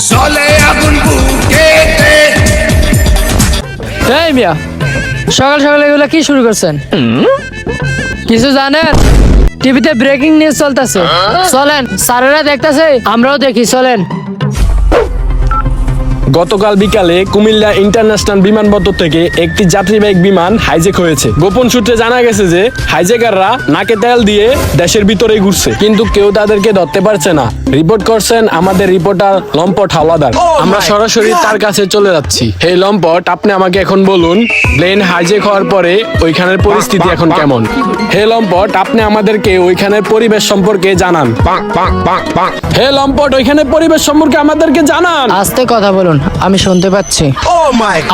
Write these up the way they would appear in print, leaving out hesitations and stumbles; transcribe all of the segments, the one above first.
জলে আগুন বুকেতে। এই মিয়া, সকাল সকাল এগুলো কি শুরু করছেন? কিছু জানেন? টিভিতে ব্রেকিং নিউজ চলতেছে, চলেন। স্যারেরা দেখতেছে, আমরাও দেখি, চলেন। গতকাল বিকালে কুমিল্লা ইন্টারন্যাশনাল বিমানবন্দর থেকে একটি যাত্রীবাহী বিমান হাইজ্যাক হয়েছে। গোপন সূত্রে জানা গেছে যে হাইজ্যাকাররা নাকে তেল দিয়ে দেশের ভিতরে ঘুরছে, কিন্তু কেউ তাদেরকে ধরতে পারছে না। রিপোর্ট করছেন আমাদের রিপোর্টার লম্পট হাওলাদার। আমরা সরাসরি তার কাছে চলে যাচ্ছি। হে লম্পট, আপনি আমাকে এখন বলুন, প্লেন হাইজ্যাক হওয়ার পরে ওইখানের পরিস্থিতি এখন কেমন? হে লম্পট, আপনি আমাদেরকে ওইখানের পরিবেশ সম্পর্কে জানান। হে লম্পট, ওইখানের পরিবেশ সম্পর্কে আমাদেরকে জানান। আস্তে কথা বলুন, আমি শুনতে পাচ্ছি।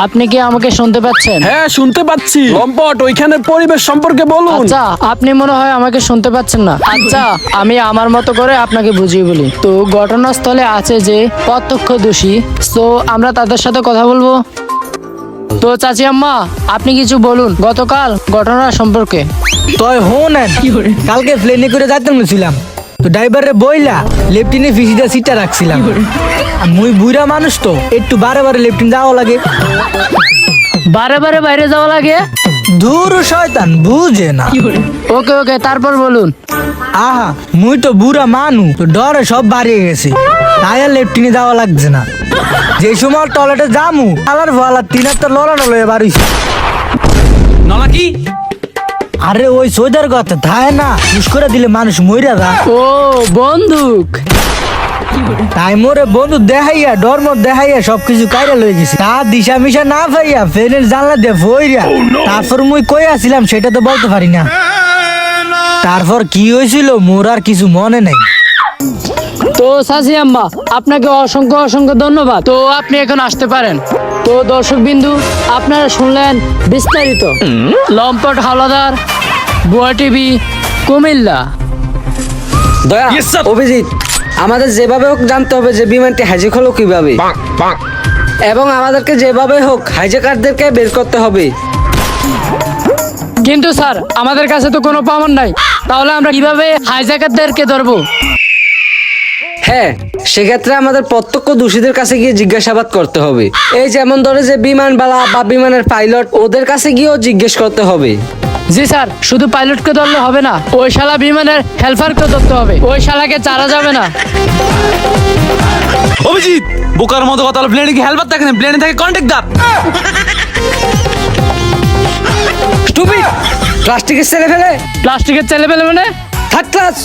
আপনি কি আমাকে শুনতে পাচ্ছেন? হ্যাঁ, শুনতে পাচ্ছি। লম্পট, ওইখানের পরিবেশ সম্পর্কে বলুন। আচ্ছা, আপনি মনে হয় আমাকে শুনতে পাচ্ছেন না। আচ্ছা, আমি আমার মতো করে আপনাকে বুঝিয়ে বলি। তো ঘটনাস্থলে আছে যে প্রত্যক্ষদর্শী, তো আমরা তাদের সাথে কথা বলবো। তো চাচি আম্মা, আপনি কিছু বলুন গতকাল ঘটনা সম্পর্কে। তয় হোনেন কালকে প্লেনে করে যাইতে ছিলাম, তো ড্রাইভারে বইলা লেফটিনে ফিসিটা সিটটা রাখছিলাম। আর মুই বুড়া মানুষ, তো একটু বারে বারে লেফটিন যাওয়া লাগে। বারে বারে বাইরে যাওয়া লাগে? দূর শয়তান, বুঝে না। ওকে ওকে, তারপর বলুন। আহা, মুই তো বুড়া মানু, তো ডরে সব বাড়িয়ে গেছে, তাই আর লেফটিনে যাওয়া লাগছে না। যে সময় টয়লেটে যামু, আলার ভালা তিনার তো লড়ানো লয়ে বাড়িছে। নলা কি? আরে ওই সোজার কথা থায় না, হুশ করে দিলে মানুষ মইরা যা। ও বন্দুক। তাই মোরে বন্ধু দেখাইয়া ডরমর দেখাইয়া সবকিছু কাইরা লয়ে গেছে। তা দিশা মিশা না পাইয়া ফেনের জানলা দিয়ে ফইরা তারপর মুই কই আসছিলাম সেটা তো বলতে পারি না। তারপর কি হয়েছিল মোর আর কিছু মনে নাই। তো চাচি আম্মা, আপনাকে অসংখ্য অসংখ্য ধন্যবাদ। তো আপনি এখন আসতে পারেন। তো দর্শক বিন্দু, আপনারা শুনলেন বিস্তারিত। লম্পট হাওলাদার, বুয়া টিভি, কুমিল্লা। দয়া, Yes, sir. অভিজিৎ, আমাদের যেভাবে হোক জানতে হবে যে বিমানটি হাইজ্যাক হলো কিভাবে, এবং আমাদেরকে যেভাবে হোক হাইজ্যাকারদেরকে বের করতে হবে। কিন্তু স্যার, আমাদের কাছে তো কোনো প্রমাণ নাই, তাহলে আমরা কিভাবে হাইজ্যাকারদেরকে ধরবো? হ্যাঁ, সেক্ষেত্রে আমাদের প্রত্যক্ষ দোষীদের কাছে গিয়ে জিজ্ঞাসাবাদ করতে হবে। এই যেমন ধরে যে বিমানবালা বা বিমানের পাইলট, ওদের কাছে গিয়েও জিজ্ঞেস করতে হবে। জি স্যার, শুধু পাইলটকে ধরলে হবে না, ওই শালা বিমানের হেল্পারকে ধরতে হবে। ওই শালাকে চারা যাবে না। অভিজিৎ, বোকার মতো কথা হলো। প্লেনে কি হেলমেট থাকে না? প্লেনে থাকে কন্ট্যাক্ট দাঁত। স্টুপিড, প্লাস্টিকের ছেলে ফেলে প্লাস্টিকের ছেলে পেলে মানে? Third class.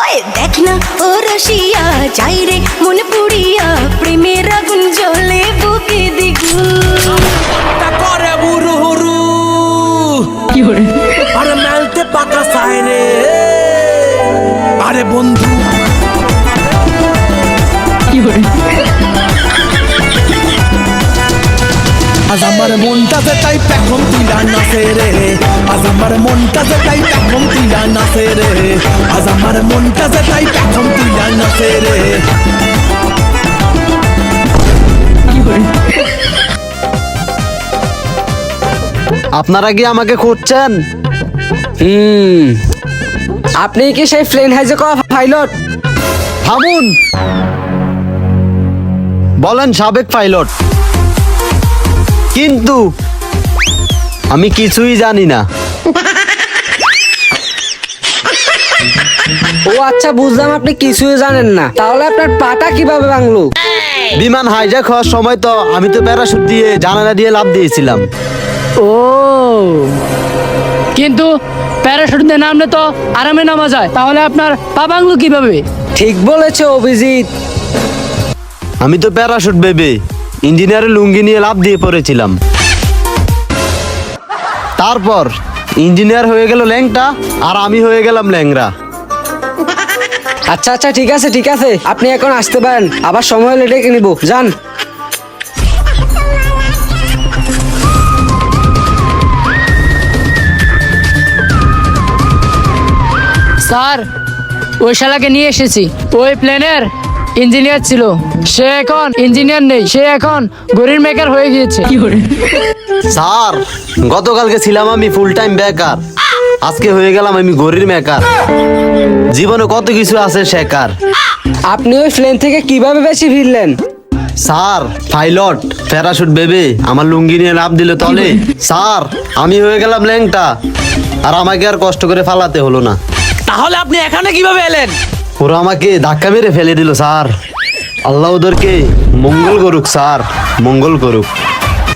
ওই দেখ না ও রসিয়া যাই রে মনে পুড়িয়া প্রেমের আগুন জ্বলে বুকে দ্বিগুণ। করে বুরু হুরু আরে মেলতে পাকা সাইরে। আরে বন্ধু, আজ আমার মনটাতে তাই পেখম তুইলা নাচে রে। আজ আমার মনটাতে তাই পেখম তুইলা নাচে রে। আজ আমার মনটাতে তাই পেখম তুইলা নাচে রে। আপনারা কি আমাকে খুঁজছেন? আপনি কি সেই প্লেন হাইজ্যাক হওয়া পাইলট? থামুন, বলেন সাবেক পাইলট। কিন্তু আমি কিছুই জানি না। ও আচ্ছা, বুঝলাম আপনি কিছুই জানেন না। তাহলে আপনার পাটা কিভাবে ভাঙলো? বিমান হাইজ্যাক হওয়ার সময় তো আমি তো প্যারাশুট দিয়ে জানালা দিয়ে লাফ দিয়েছিলাম। ও, কিন্তু প্যারাশুট দিয়ে নামলে তো আরামে নামা যায়, তাহলে আপনার পা ভাঙলো কিভাবে? ঠিক বলেছে অভিজিৎ। আমি তো প্যারাশুট ভেবে ইঞ্জিনিয়ারের লুঙ্গি নিয়ে লাফ দিয়ে পড়েছিলাম। তারপর ইঞ্জিনিয়ার হয়ে গেল ল্যাংটা আর আমি হয়ে গেলাম ল্যাংরা। আচ্ছা আচ্ছা, ঠিক আছে ঠিক আছে, আপনি এখন আসতে পারেন। আবার সময় হলে ডেকে নিব, যান। স্যার, ওই শালাকে নিয়ে এসেছি। ওই প্লেনের ইঞ্জিনিয়ার ছিল, সে এখন ইঞ্জিনিয়ার নেই, সে এখন ঘড়ির মেকার হয়ে গিয়েছে। স্যার, গতকালকে ছিলাম আমি ফুল টাইম বেকার, আজকে হয়ে গেলাম আমি গরির মেকার। জীবনে কত কিছু আছে শেখার। আপনি ওই প্লেন থেকে কিভাবে বেশি ফিরলেন? স্যার পাইলট প্যারাশুট বেবে আমার লুঙ্গি নিয়ে লাফ দিল তলে। স্যার আমি হয়ে গেলাম ল্যাংটা, আর আমাকে আর কষ্ট করে ফালাতে হলো না। তাহলে আপনি এখানে কিভাবে এলেন? ওরা আমাকে ধাক্কা মেরে ফেলে দিল স্যার। আল্লাহ ওদেরকে মঙ্গল করুক স্যার, মঙ্গল করুক।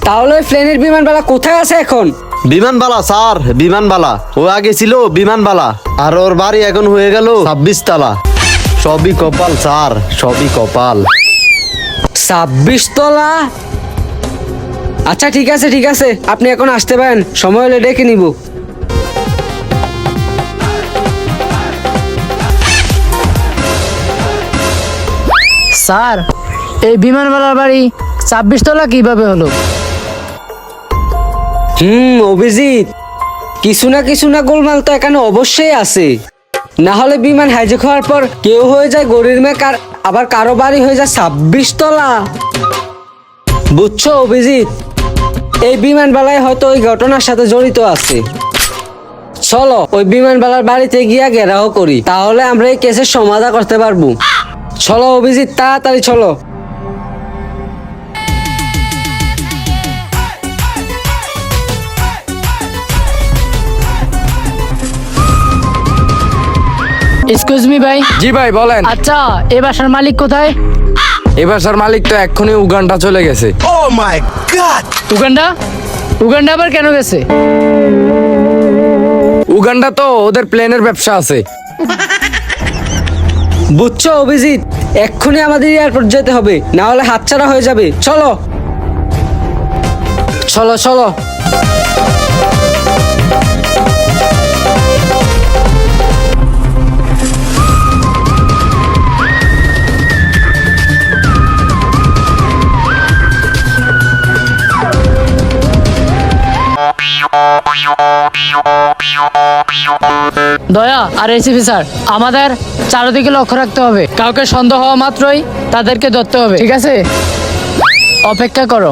তাহলে ওই প্লেনের বিমানবালা কোথায় আছে এখন? বিমানবালা স্যার, বিমানবালা ও আগে ছিল বিমানবালা, আর ওর বাড়ি এখন হয়ে গেল 26 তলা। সবই কপাল স্যার, সবই কপাল। 26 তলা? আচ্ছা ঠিক আছে ঠিক আছে, আপনি এখন আসতে পারেন, সময় হলে ডেকে নিব। স্যার এই বিমানবালার বাড়ি 26 তলা কিভাবে হলো? অভিজিৎ, কিছু না গোলমাল তো এখানে অবশ্যই আছে। না হলে বিমান হাইজ্যাক হওয়ার পর কেউ হয়ে যায় গরির মেকার, আবার কারো বাড়ি হয়ে যায় 26 তলা। বুঝছো অভিজিৎ, এই বিমানবালায় হয়তো ওই ঘটনার সাথে জড়িত আছে। চলো ওই বিমানবালার বাড়িতে গিয়া ঘেরাও করি, তাহলে আমরা এই কেসের সমাধান করতে পারবো। চলো অভিজিৎ, তাড়াতাড়ি চলো। এক্সকিউজ মি ভাই। জি ভাই বলেন। আচ্ছা এই বাসার মালিক কোথায়? এই বাসার মালিক তো এক্ষুনি উগান্ডা চলে গেছে। উগান্ডা? উগান্ডা আবার কেন গেছে? উগান্ডা তো ওদের প্লেনের ব্যবসা আছে। বুঝছো অভিজিৎ, এক্ষুনি আমাদের এয়ারপোর্ট যেতে হবে, না হলে হাতছাড়া হয়ে যাবে। চলো চলো চলো। দয়া আর এসিপি স্যার, আমাদের চারদিকে লক্ষ্য রাখতে হবে। কাউকে সন্দেহ হওয়া মাত্রই তাদেরকে ধরতে হবে, ঠিক আছে? অপেক্ষা করো।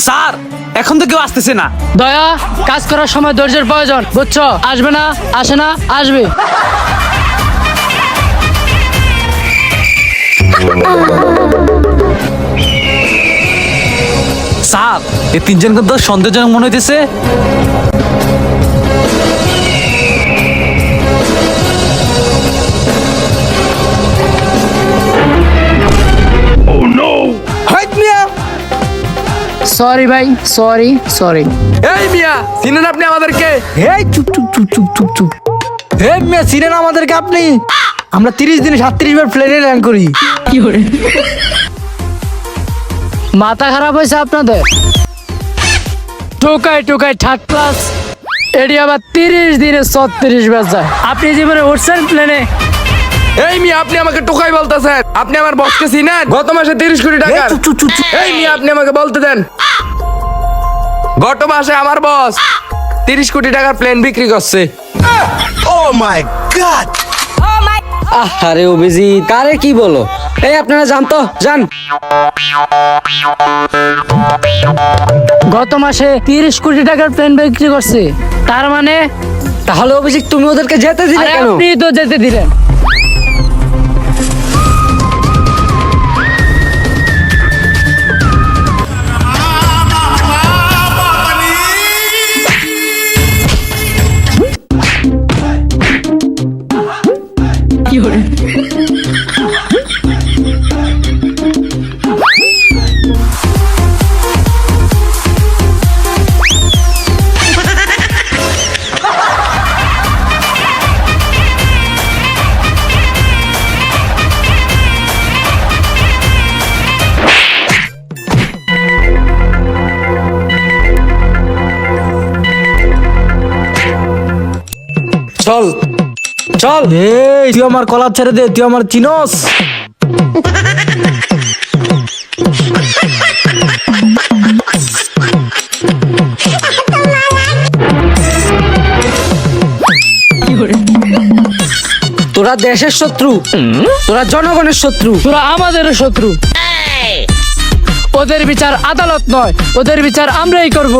স্যার এখন তো কেউ আসতেছে না। দয়া, কাজ করার সময় ধৈর্যের প্রয়োজন, বুঝছো? আসবে না, আসে না, আসবে। স্যার এই তিনজনকে তো সন্দেহজনক মনে হইতেছে। সরি ভাই, সরি সরি। এই মিয়া, চিনেন আপনি আমাদেরকে? এই চুপ চুপ চুপ চুপ চুপ চুপ। হে মিয়া, চিনেন আমাদেরকে আপনি? আমরা 30 দিনে 37 বার প্লেনে ল্যান্ড করি। মাথা খারাপ হয়েছে আপনাদের? টোকাই টোকাই থার্ড ক্লাস, এটি আবার 30 দিনে 36 বার যায়। আপনি জীবনে উঠছেন প্লেনে? এই মিয়া, আপনি আমাকে টোকাই বলতেছেন? আপনি আমার বসকে চিনেন? গত মাসে 30 কোটি টাকা। চুপ চুপ চুপ চুপ। এই মিয়া, আপনি আমাকে বলতে দেন। গত মাসে আমার বস 30 কোটি টাকার প্লেন বিক্রি করছে। আরে অভিজিৎ, কারে কি বলো? এই আপনারা জানতো জান। গত মাসে 30 কোটি টাকার প্লেন বিক্রি করছে, তার মানে? তাহলে অভিজিৎ তুমি ওদেরকে যেতে দিলে আরে কেন? আপনি তো যেতে দিলেন। চল চল। এই তুই আমার কলার ছেড়ে দে, তুই আমার চিনস? তোরা দেশের শত্রু, তোরা জনগণের শত্রু। তোরা আমাদের শত্রু। ওদের বিচার আদালত নয়, ওদের বিচার আমরাই করব।